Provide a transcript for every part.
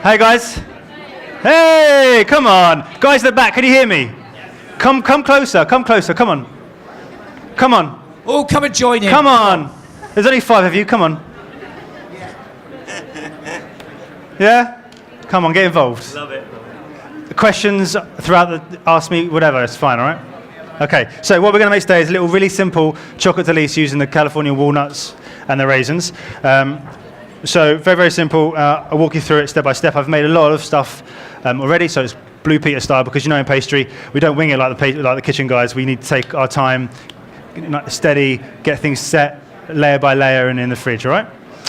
Hey guys. Hey, come on. Guys at the back, can you hear me? Come closer, come closer, come on. Come on. Oh, come and join in. Come on. There's only 5 of you, come on. Yeah? Come on, get involved. Love it. Questions throughout ask me, whatever, it's fine, all right? Okay, so what we're going to make today is a little really simple chocolate delice using the California walnuts and the raisins. So very, very simple. I'll walk you through it step by step. I've made a lot of stuff already, so it's Blue Peter style, because in pastry, we don't wing it like the kitchen guys. We need to take our time, steady, get things set layer by layer and in the fridge, all right?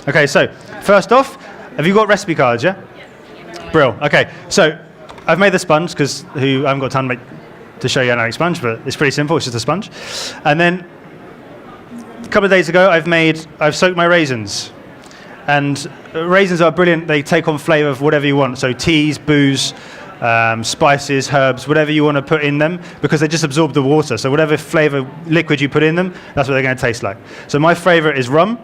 Okay, so first off, have you got recipe cards, yeah? Brill. Okay, so I've made the sponge, because I haven't got time to show you how to make sponge, but it's pretty simple, it's just a sponge. And then a couple of days ago, I've soaked my raisins. And raisins are brilliant. They take on flavour of whatever you want. So teas, booze, spices, herbs, whatever you want to put in them, because they just absorb the water. So whatever flavour liquid you put in them, that's what they're going to taste like. So my favourite is rum.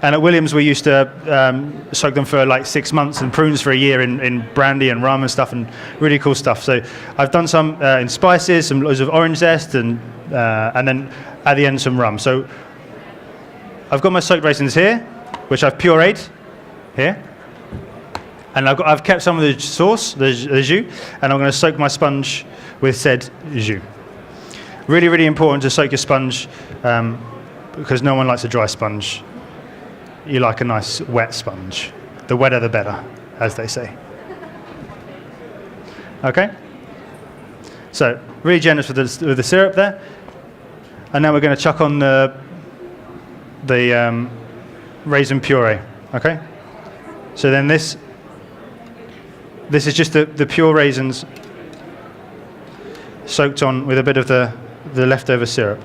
And at Williams, we used to soak them for like 6 months and prunes for a year in brandy and rum and stuff, and really cool stuff. So I've done some in spices, some loads of orange zest, and then at the end some rum. So I've got my soaked raisins here, which I've pureed here, and I've kept some of the sauce, the jus, and I'm going to soak my sponge with said jus. Really, really important to soak your sponge, because no one likes a dry sponge. You like a nice wet sponge. The wetter the better, as they say. Okay? So, really generous with the syrup there. And now we're going to chuck on the raisin puree. Okay? So then this is just the pure raisins soaked on with a bit of the leftover syrup.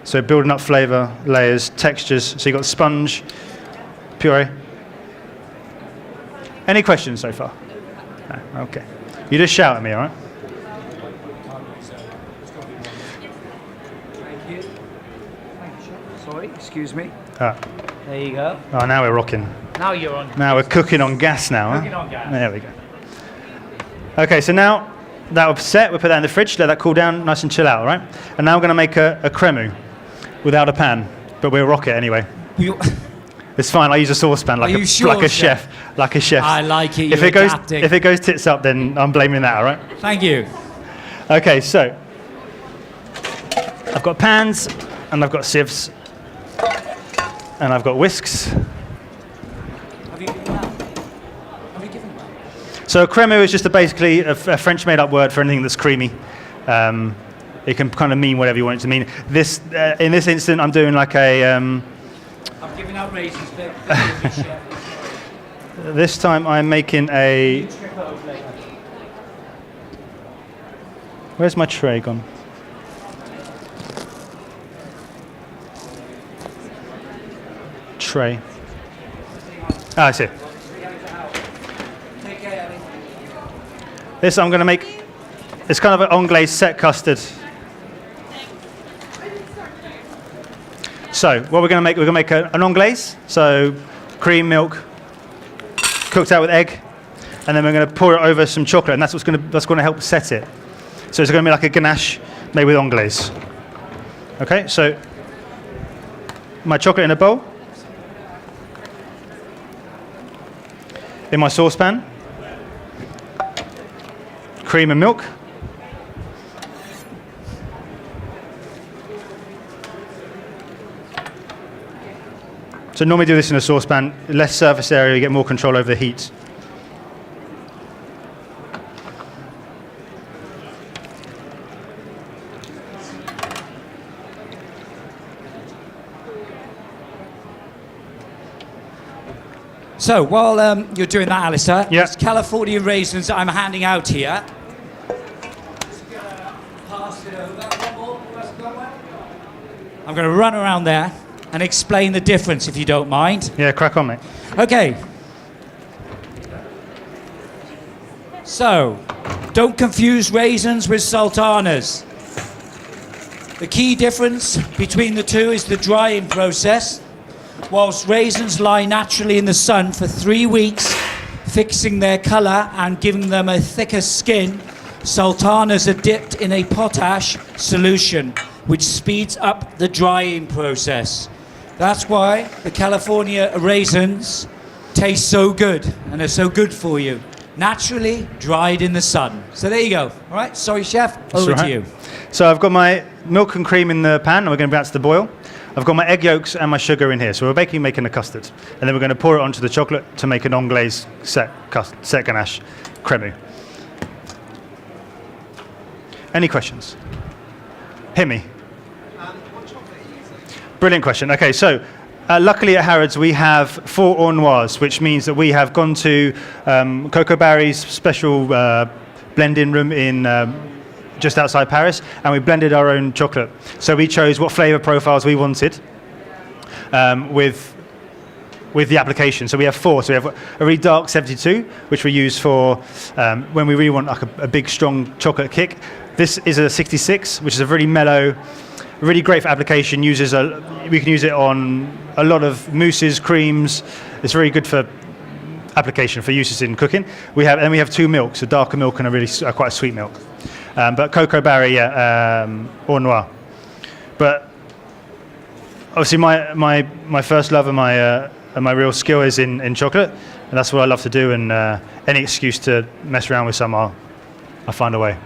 So building up flavour, layers, textures. So you've got sponge, puree. Any questions so far? No? Okay. You just shout at me, all right? Thank you. Sorry, excuse me. Ah. There you go. Oh, now we're rocking. Now you're on. Now we're cooking on gas now, huh? Cooking on gas. There we go. Okay, so now that'll set. We'll put that in the fridge, let that cool down, nice and chill out, all right? And now we're going to make a cremu without a pan, but we'll rock it anyway. It's fine. I use a saucepan like a chef. Like a chef. I like it. If it goes tits up, then I'm blaming that. All right. Thank you. Okay, so I've got pans and I've got sieves and I've got whisks. Have you given that? So a cremu is just basically a French made-up word for anything that's creamy. It can kind of mean whatever you want it to mean. This, in this instant, I'm doing like a. I'm giving out raisins. This time I'm making a. Where's my tray gone? Tray. Ah, I see. This I'm going to make. It's kind of an anglaise set custard. So what we're going to make an anglaise, so cream, milk, cooked out with egg, and then we're going to pour it over some chocolate, and that's going to help set it. So it's going to be like a ganache made with anglaise. Okay, so my chocolate in a bowl, in my saucepan, cream and milk. So normally do this in a saucepan, less surface area, you get more control over the heat. So while you're doing that, Alistair, Yeah. it's California raisins that I'm handing out here. Just gonna pass it over. One more. I'm going to run around there and explain the difference, if you don't mind. Yeah, crack on, mate. Okay. So, don't confuse raisins with sultanas. The key difference between the two is the drying process. Whilst raisins lie naturally in the sun for 3 weeks, fixing their colour and giving them a thicker skin, sultanas are dipped in a potash solution, which speeds up the drying process. That's why the California raisins taste so good and are so good for you. Naturally dried in the sun. So there you go. All right, sorry, chef, over to you. So I've got my milk and cream in the pan, and we're going to bring that to the boil. I've got my egg yolks and my sugar in here. So we're basically making a custard. And then we're going to pour it onto the chocolate to make an anglaise set ganache crème. Any questions? Hit me. What chocolate are you using? Brilliant question. Okay, so luckily at Harrods we have 4 hors noirs, which means that we have gone to Coco Barry's special blend-in room in just outside Paris, and we blended our own chocolate. So we chose what flavour profiles we wanted with the application. So we have 4. So we have a really dark 72, which we use for when we really want like a big, strong chocolate kick. This is a 66, which is a really mellow, really great for application. We can use it on a lot of mousses, creams. It's very good for application for uses in cooking. We have 2 milks, a darker milk and a really quite a sweet milk. But Coco Barry, hors noir. But obviously my first love and my real skill is in chocolate, and that's what I love to do. And any excuse to mess around with some, I'll find a way.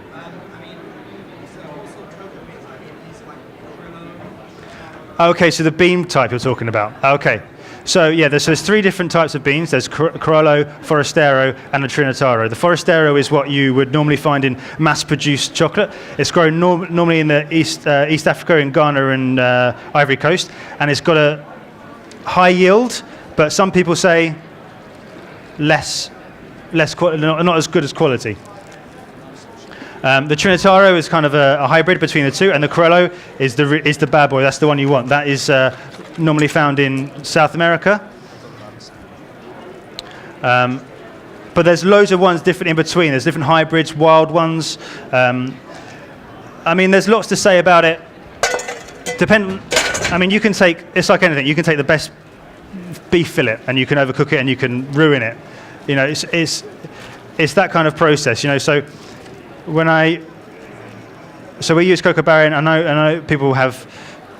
Okay, so the bean type you're talking about. Okay, so yeah, there's 3 different types of beans. There's Criollo, Forastero, and a Trinitaro. The Forastero is what you would normally find in mass-produced chocolate. It's grown normally in the East Africa, in Ghana and Ivory Coast, and it's got a high yield, but some people say less not as good as quality. The Trinitaro is kind of a hybrid between the 2, and the Criollo is the bad boy. That's the one you want. That is normally found in South America. But there's loads of ones different in between. There's different hybrids, wild ones. I mean, there's lots to say about it. You can take, it's like anything. You can take the best beef fillet and you can overcook it and you can ruin it. You know, it's that kind of process. You know, so we use Coco Barry, and I know people have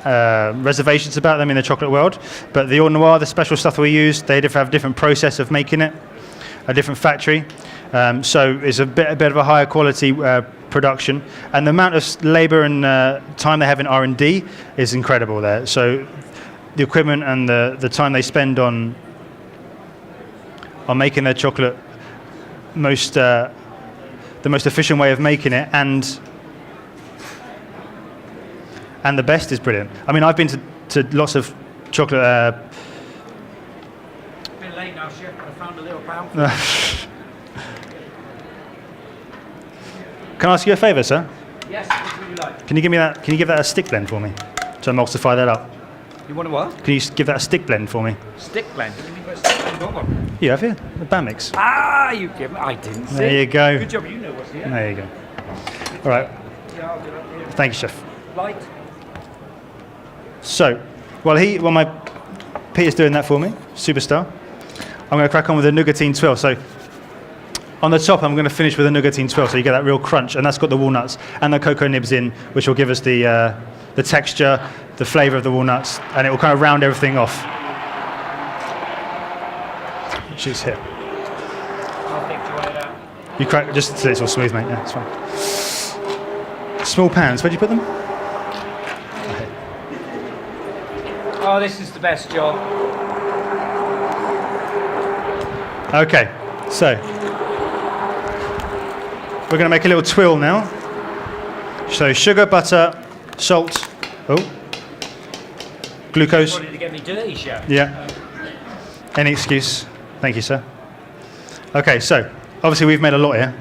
reservations about them in the chocolate world, but the hors noir, the special stuff that we use, they have a different process of making it, a different factory, so it's a bit of a higher quality production, and the amount of labour and time they have in R&D is incredible there. So the equipment and the time they spend on making their chocolate the most efficient way of making it, and the best is brilliant. I mean, I've been to lots of chocolate. A bit late now, chef, but I found a little pound. Can I ask you a favour, sir? Yes, what would you like? Can you give that a stick blend for me to emulsify that up? You want a what? Can you give that a stick blend for me? Stick blend? What do you mean by stick blend? Got one? You have here, the band mix. Ah, you give me. I didn't see. There you go. Good job, you know what's here. There you go. All right. Yeah, I'll do that here. Thank you, chef. Light. So, while Peter's doing that for me, superstar, I'm going to crack on with the nougatine 12. So, on the top, I'm going to finish with the nougatine 12, so you get that real crunch, and that's got the walnuts and the cocoa nibs in, which will give us the texture, the flavour of the walnuts, and it will kind of round everything off. She's here. I'll think you want it out. You crack just so it's all smooth, mate. Yeah, it's fine. Small pans. Where'd you put them? Oh, this is the best job. Okay, so we're going to make a little twill now. So sugar, butter, salt, glucose. Wanted to get me dirty, chef. Yeah. Any excuse. Thank you, sir. Okay, so obviously we've made a lot here.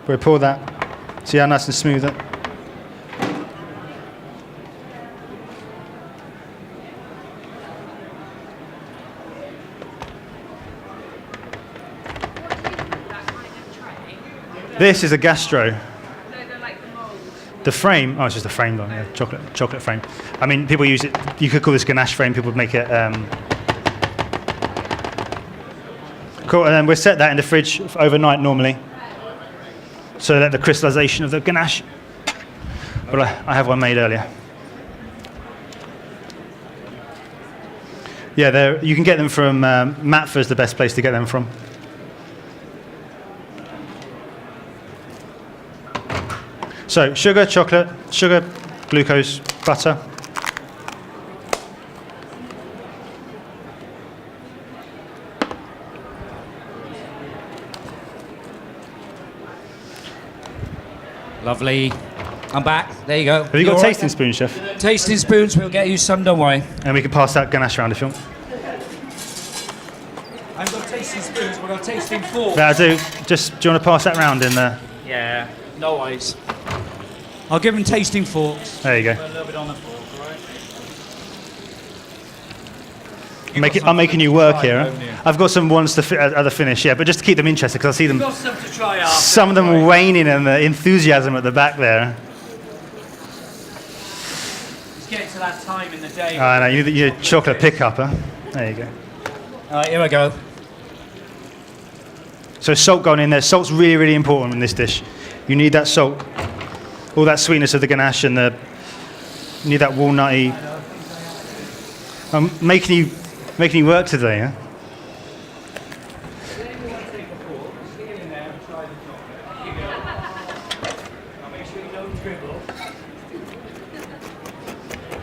We pour that. See how nice and smooth that. This is a gastro. They're like the mould. The frame, oh, it's just a frame one, yeah, chocolate frame. I mean, people use it, you could call this ganache frame, people would make it, cool, and then we'll set that in the fridge overnight normally, so that the crystallization of the ganache, but I have one made earlier. Yeah, you can get them from, Matfa's the best place to get them from. So, sugar, chocolate, glucose, butter. Lovely. I'm back. There you go. Have you got a tasting spoon, chef? Tasting spoons, we'll get you some, don't worry. And we can pass that ganache around if you want. I've got tasting spoons, but I've got tasting forks. Yeah, I do. Just, do you want to pass that round in there? Yeah, no worries. I'll give them tasting forks. There you go. Put a little bit on the fork, all right? I'm making you work here. haven't you? I've got some ones to at the finish, yeah, but just to keep them interested, because I see them, You've got some to try after. some of them are waning and the enthusiasm at the back there. It's getting to that time in the day. I know, you need your chocolate pickup, huh? There you go. All right, here we go. So salt going in there. Salt's really, really important in this dish. You need that salt. All that sweetness of the ganache and you need that walnutty. I'm making you work today, huh?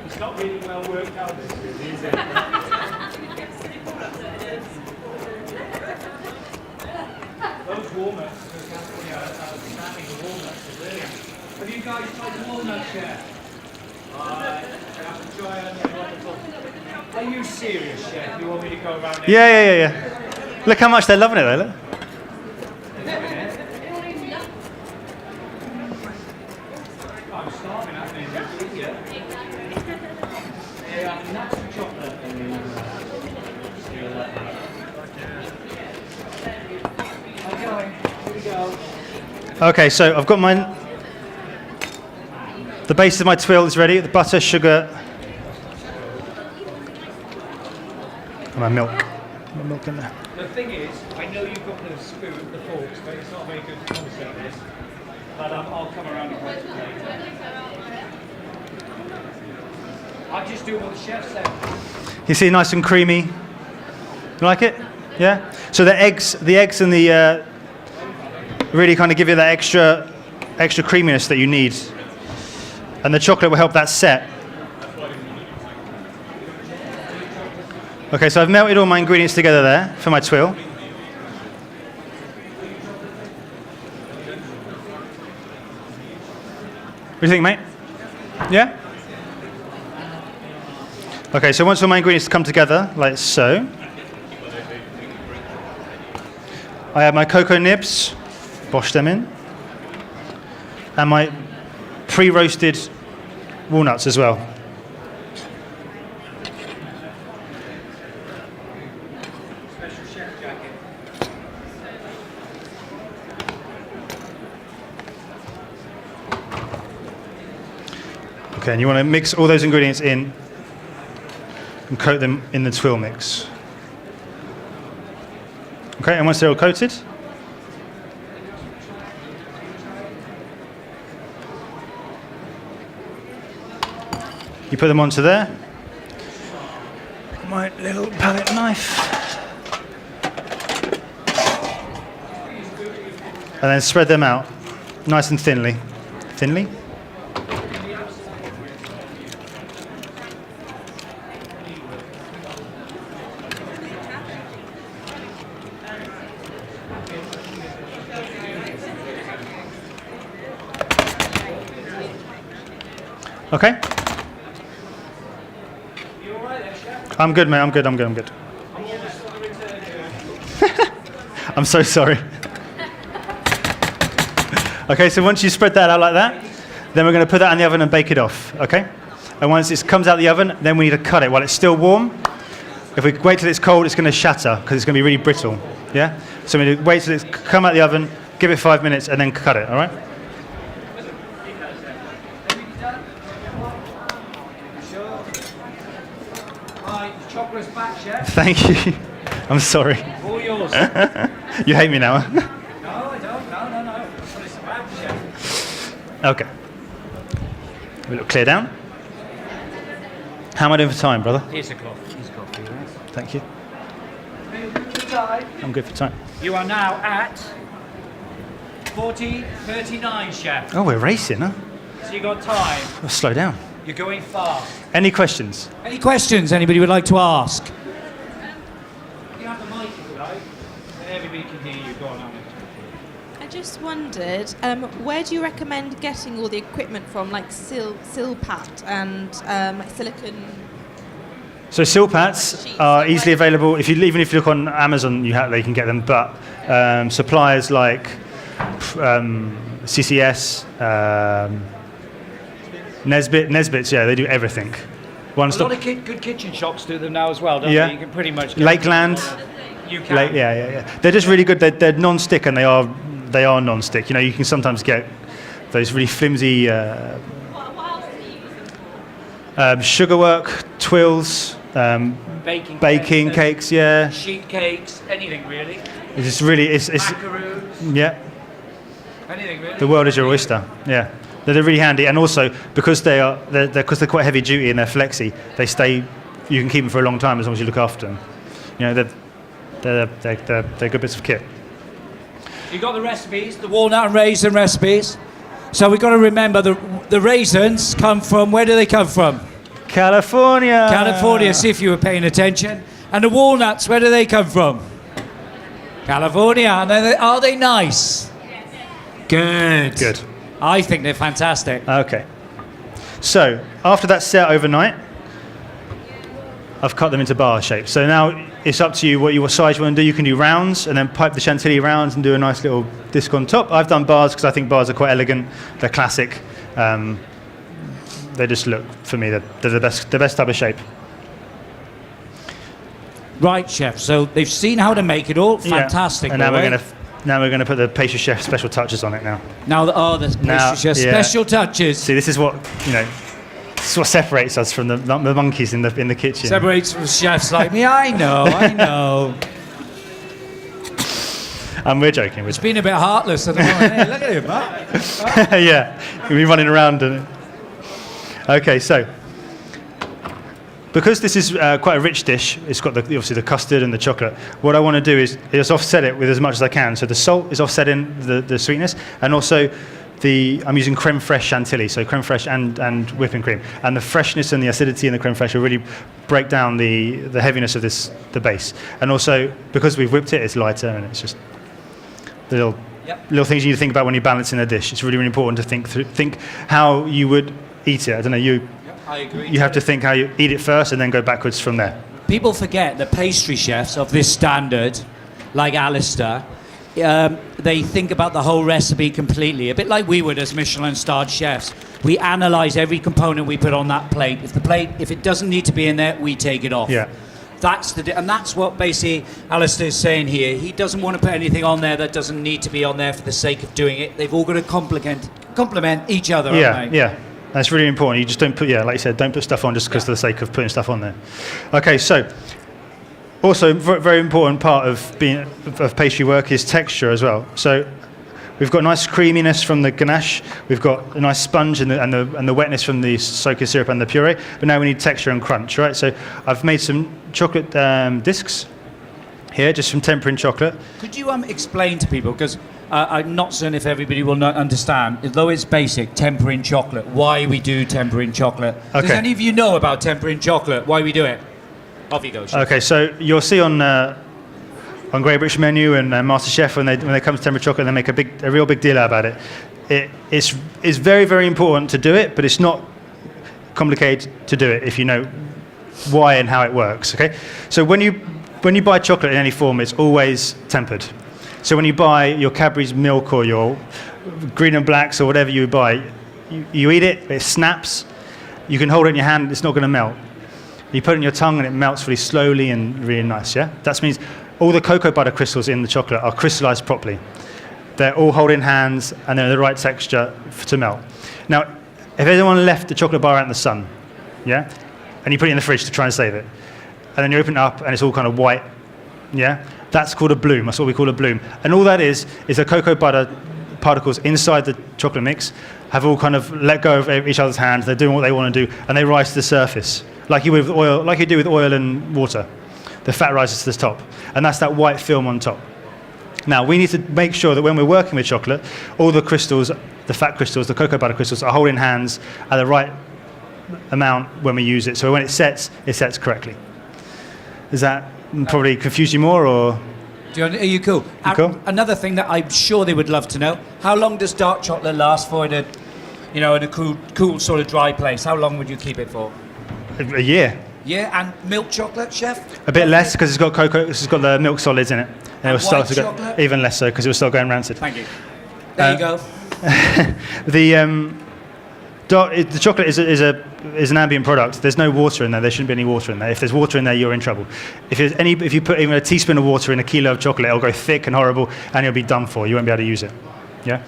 It's not really well worked out, this is it? Those walnuts, outstanding walnuts, are brilliant. Have you guys tried the walnuts yet? Are you serious, chef? You want me to go around there? Yeah. Look how much they're loving it, though. Look. I'm starving, aren't I? Yeah, natural chocolate. Okay, here we go. Okay, so I've got the base of my twill is ready. The butter, sugar, and my milk. My milk in there. The thing is, I know you've got the spoon, the forks, but it's not a very good concept, this. But I'll come around and watch it later. I'll just do what the chef said. You see, nice and creamy. You like it? Yeah. So the eggs and the really kind of give you that extra creaminess that you need, and the chocolate will help that set. Okay, so I've melted all my ingredients together there for my twill. What do you think, mate? Yeah? Okay, so once all my ingredients come together, like so, I have my cocoa nibs, wash them in, and my pre-roasted walnuts as well. Okay, and you want to mix all those ingredients in and coat them in the twill mix. Okay, and once they're all coated, you put them onto there. My little palette knife. And then spread them out nice and thinly. Thinly? Okay. I'm good, mate. I'm good. I'm so sorry. Okay, so once you spread that out like that, then we're going to put that in the oven and bake it off, okay? And once it comes out of the oven, then we need to cut it while it's still warm. If we wait till it's cold, it's going to shatter because it's going to be really brittle, yeah? So we need to wait till it's come out of the oven, give it 5 minutes, and then cut it, all right? back, chef. Thank you. I'm sorry. All yours. You hate me now. No, I don't. No. But it's a back, chef. Okay. A little clear down. How am I doing for time, brother? Here's a cloth. Here's a cloth for you, right? Thank you. Time. I'm good for time. You are now at 40:39, chef. Oh, we're racing, huh? So you got time. Let's slow down. You're going fast. Any questions? Any questions anybody would like to ask? You have the mic if you like, and everybody can hear you. Go on, Alan. I just wondered, where do you recommend getting all the equipment from, like Silpat and like silicon? So Silpats are easily available. Even if you look on Amazon, they can get them. But suppliers like CCS, Nesbitt's, yeah, they do everything. One A stop. lot of good kitchen shops do them now as well, don't Yeah. they? You can pretty much get Lakeland. You can. Yeah. They're just really good. They're non-stick, and they are non-stick. You can sometimes get those really flimsy sugarwork, twills, baking cakes. Yeah, Sheet cakes, anything really. it's just really it's Macaroons, yeah. anything really. The world is your oyster. Yeah, they're really handy, and also because they're quite heavy duty and they're flexy, they stay. You can keep them for a long time as long as you look after them. They're good bits of kit. You got the recipes, the walnut and raisin recipes. So we've got to remember the raisins come from, where do they come from? California. California, see if you were paying attention. And the walnuts, where do they come from? California. And are they nice? Good. Good. I think they're fantastic. Okay. So after that's set overnight, I've cut them into bar shape. So now it's up to you what size you want to do. You can do rounds and then pipe the chantilly rounds and do a nice little disc on top. I've done bars because I think bars are quite elegant. They're classic. They just look, for me, they're the best type of shape. Right, chef. So they've seen how to make it all. Fantastic. Yeah. And now all we're going to put the pastry chef special touches on it now. Now, the pastry chef special touches. See, this is what separates us from the monkeys in the kitchen. Separates from chefs like me. I know. And we're joking. It's been a bit heartless at the moment. Hey, look at him, huh? Yeah, we'll be running around. Okay, so because this is quite a rich dish, it's got obviously the custard and the chocolate. What I want to do is offset it with as much as I can. So the salt is offsetting the sweetness, and also I'm using creme fraiche chantilly, so creme fraiche and whipping cream, and the freshness and the acidity in the creme fraiche will really break down the heaviness of the base. And also because we've whipped it, it's lighter, and it's just the little things you need to think about when you're balancing a dish. It's really, really important to think how you would eat it. I don't know, I agree. you have to think how you eat it first and then go backwards from there. People forget that pastry chefs of this standard, like Alistair, they think about the whole recipe completely, a bit like we would as Michelin-starred chefs. We analyse every component we put on that plate. If it doesn't need to be in there, we take it off. Yeah. And that's what basically Alistair is saying here. He doesn't want to put anything on there that doesn't need to be on there for the sake of doing it. They've all got to complement each other. Yeah. That's really important. You just don't put, like you said, don't put stuff on just because for the sake of putting stuff on there. Okay, so also very important part of pastry work is texture as well. So we've got nice creaminess from the ganache. We've got a nice sponge and the wetness from the soaker syrup and the puree. But now we need texture and crunch, right? So I've made some chocolate discs here, just from tempering chocolate. Could you explain to people, because I'm not certain if everybody will not understand, though it's basic, tempering chocolate, why we do tempering chocolate. Okay. Does any of you know about tempering chocolate, why we do it? Off you go, chef. Okay, so you'll see on Great British Menu and MasterChef when they come to temper chocolate, they make a real big deal about it. It's very, very important to do it, but it's not complicated to do it if you know why and how it works. Okay, so when you buy chocolate in any form, it's always tempered. So when you buy your Cadbury's milk or your green and blacks or whatever you buy, you eat it, it snaps. You can hold it in your hand, it's not going to melt. You put it in your tongue and it melts really slowly and really nice, yeah? That means all the cocoa butter crystals in the chocolate are crystallized properly. They're all holding hands and they're the right texture to melt. Now, if anyone left the chocolate bar out in the sun, yeah, and you put it in the fridge to try and save it, and then you open it up, and it's all kind of white. Yeah, that's called a bloom. That's what we call a bloom. And all that is the cocoa butter particles inside the chocolate mix have all kind of let go of each other's hands. They're doing what they want to do, and they rise to the surface, like you would with oil, like you do with oil and water. The fat rises to the top, and that's that white film on top. Now, we need to make sure that when we're working with chocolate, all the crystals, the fat crystals, the cocoa butter crystals, are holding hands at the right amount when we use it. So when it sets correctly. Does that probably confuse you more, or? Are you cool? You cool? Another thing that I'm sure they would love to know: how long does dark chocolate last for in a cool sort of dry place? How long would you keep it for? A year. Yeah, and milk chocolate, chef? A bit less because it's got cocoa. It's got the milk solids in it, and it will start to chocolate? go even less so because it will start going rancid. Thank you. There you go. The chocolate is an ambient product. There's no water in there. There shouldn't be any water in there. If there's water in there, you're in trouble. If you put even a teaspoon of water in a kilo of chocolate, it'll go thick and horrible, and you'll be done for. You won't be able to use it. Yeah.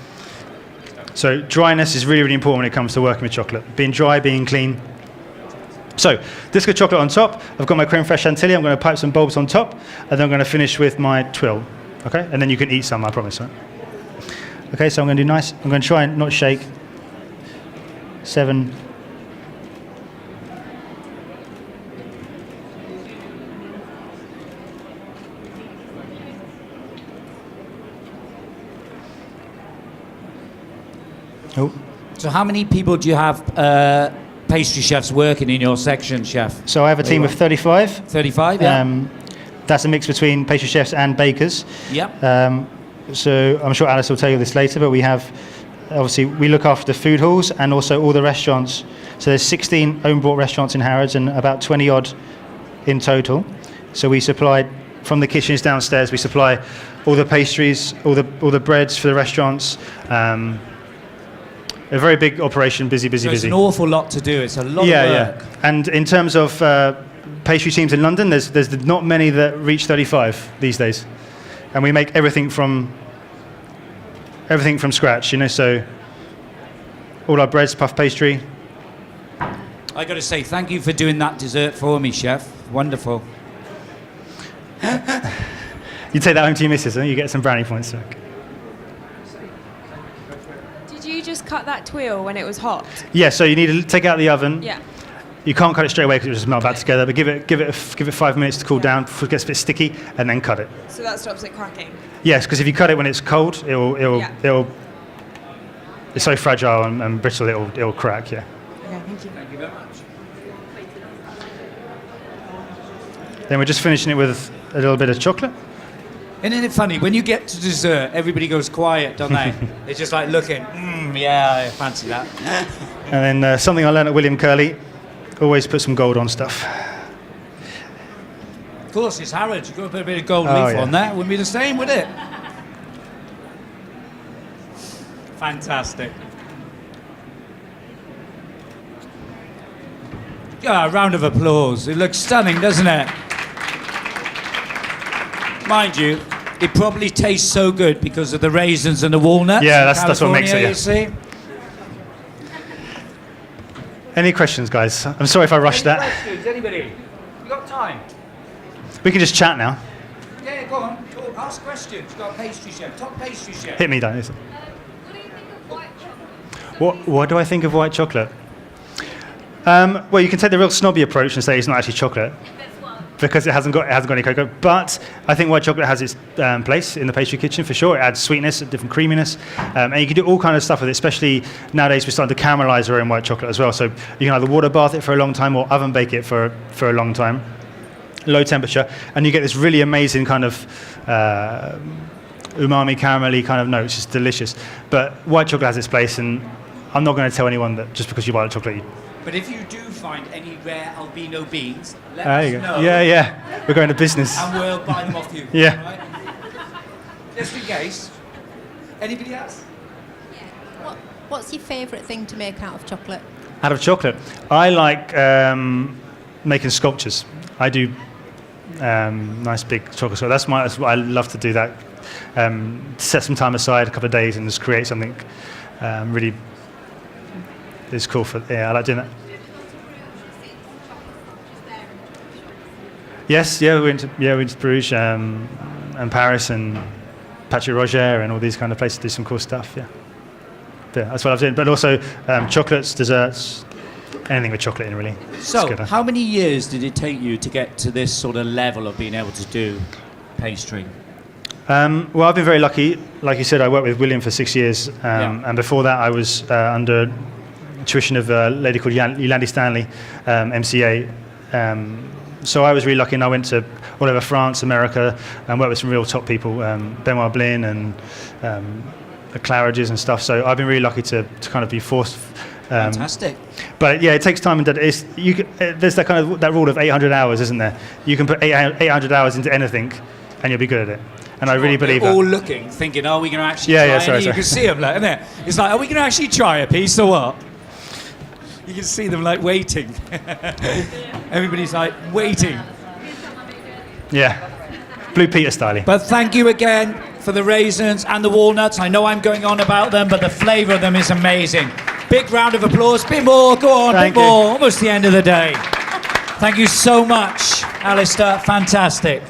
So dryness is really, really important when it comes to working with chocolate. Being dry, being clean. So disco chocolate on top. I've got my creme fraiche chantilly. I'm going to pipe some bulbs on top, and then I'm going to finish with my twill. Okay, and then you can eat some. I promise. Right? Okay, so I'm going to do nice. I'm going to try and not shake. 7. Oh. So how many people do you have pastry chefs working in your section, chef? So I have a team of 35. 35, yeah. That's a mix between pastry chefs and bakers. Yeah. So I'm sure Alice will tell you this later, but we have, obviously, we look after the food halls and also all the restaurants. So there's 16 own-bought restaurants in Harrods and about 20 odd in total. So we supply, from the kitchens downstairs, we supply all the pastries, all the breads for the restaurants. A very big operation, busy. It's an awful lot to do. It's a lot of work. Yeah. And in terms of pastry teams in London, there's not many that reach 35 these days. And we make everything from scratch, so all our breads, puff pastry. I got to say, thank you for doing that dessert for me, chef. Wonderful. You take that home to your missus, and you get some brownie points. Did you just cut that twill when it was hot? Yeah, so you need to take it out of the oven. Yeah. You can't cut it straight away because it will just melt back together, but give it 5 minutes to cool down before it gets a bit sticky, and then cut it. So that stops it cracking? Yes, because if you cut it when it's cold, it'll it's so fragile and brittle, it'll crack, yeah. Okay, thank you. Thank you very much. Then we're just finishing it with a little bit of chocolate. And isn't it funny, when you get to dessert, everybody goes quiet, don't they? They're just like looking, yeah, I fancy that. And then something I learned at William Curley, always put some gold on stuff. Of course, it's Harrods. You've got to put a bit of gold leaf on there. Wouldn't be the same, would it? Fantastic. A round of applause. It looks stunning, doesn't it? Mind you, it probably tastes so good because of the raisins and the walnuts. Yeah, that's what makes it. Yeah. You see? Any questions, guys? I'm sorry if I rushed that. Questions? Anybody? You got time? We can just chat now. Yeah, go on. Ask questions. You've got a pastry chef. Top pastry chef. Hit me, don't listen. What do you think of white chocolate? What do I think of white chocolate? Well, you can take the real snobby approach and say it's not actually chocolate because it hasn't got any cocoa. But I think white chocolate has its place in the pastry kitchen for sure. It adds sweetness, different creaminess, and you can do all kind of stuff with it. Especially nowadays, we're starting to caramelize our own white chocolate as well. So you can either water bath it for a long time or oven bake it for a long time, low temperature, and you get this really amazing kind of umami, caramelly kind of notes. It's delicious. But white chocolate has its place, and I'm not going to tell anyone that just because you buy the chocolate. But if you do find any rare albino beans, let There us you go. know. Yeah. We're going to business. And we'll buy them off you. Yeah. Right? Just in case. Anybody else? What's your favourite thing to make out of chocolate? Out of chocolate, I like making sculptures. I do nice big chocolate. So that's what I love to do. That set some time aside, a couple of days, and just create something really. It's cool I like doing that. Yes, yeah, we went to Bruges and Paris and Patrick Roger and all these kind of places to do some cool stuff. Yeah, that's what I was doing. But also chocolates, desserts, anything with chocolate in really. So, It's good, how many years did it take you to get to this sort of level of being able to do pastry? Well, I've been very lucky. Like you said, I worked with William for 6 years, and before that, I was under tuition of a lady called Yolandi Stanley, MCA. So I was really lucky, and I went to all over France, America, and worked with some real top people, Benoit Blin and the Claridges and stuff. So I've been really lucky to kind of be forced. Fantastic. But yeah, it takes time and there's that kind of that rule of 800 hours, isn't there? You can put 800 hours into anything, and you'll be good at it. And I really believe They're that. all looking, thinking, are we going to actually Yeah, try yeah, sorry, it? You can see them, like, isn't it? It's like, are we going to actually try a piece or what? You can see them, like, waiting. Everybody's, like, waiting. Yeah, Blue Peter style. But thank you again for the raisins and the walnuts. I know I'm going on about them, but the flavour of them is amazing. Big round of applause. Bit more, go on, Thank bit you. more. Almost the end of the day. Thank you so much, Alistair. Fantastic.